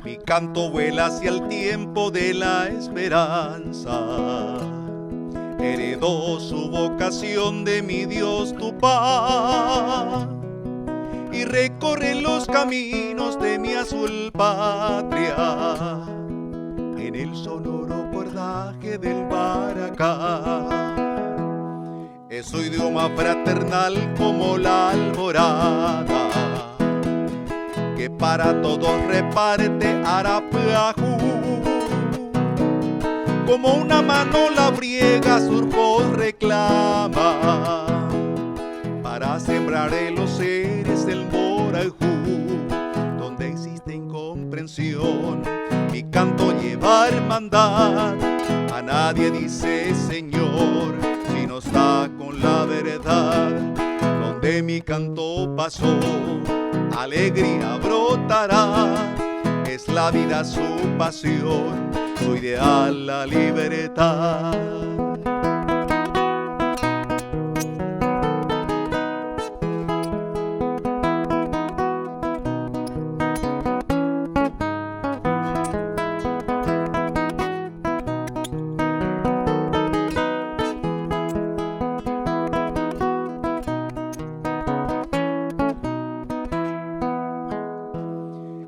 Mi canto vuela hacia el tiempo de la esperanza. Heredó su vocación de mi Dios Tupá y recorre los caminos de mi azul patria en el sonoro cordaje del Baracá. Es su idioma fraternal como la alborada que para todos reparte Arapajú. Como una mano labriega surcos reclama para sembrar en los seres del Morajú. Donde existe incomprensión, mi canto lleva hermandad. A nadie dice Señor si no está con la verdad. Donde mi canto pasó, alegría brotará. Es la vida su pasión, su ideal la libertad.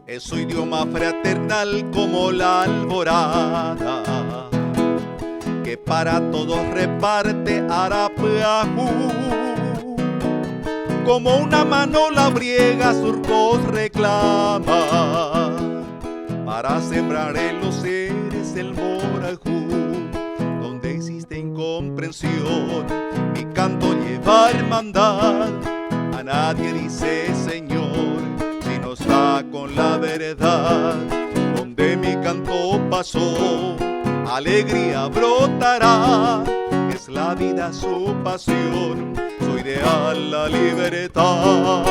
Es su idioma fraternal como la alborada que para todos reparte Arapajú. Como una mano labriega surcos reclama para sembrar en los seres del Morajú. Donde existe incomprensión, mi canto lleva hermandad. A nadie dice Señor si no está con la verdad. Donde mi canto pasó, alegría brotará. Es la vida su pasión, su ideal la libertad.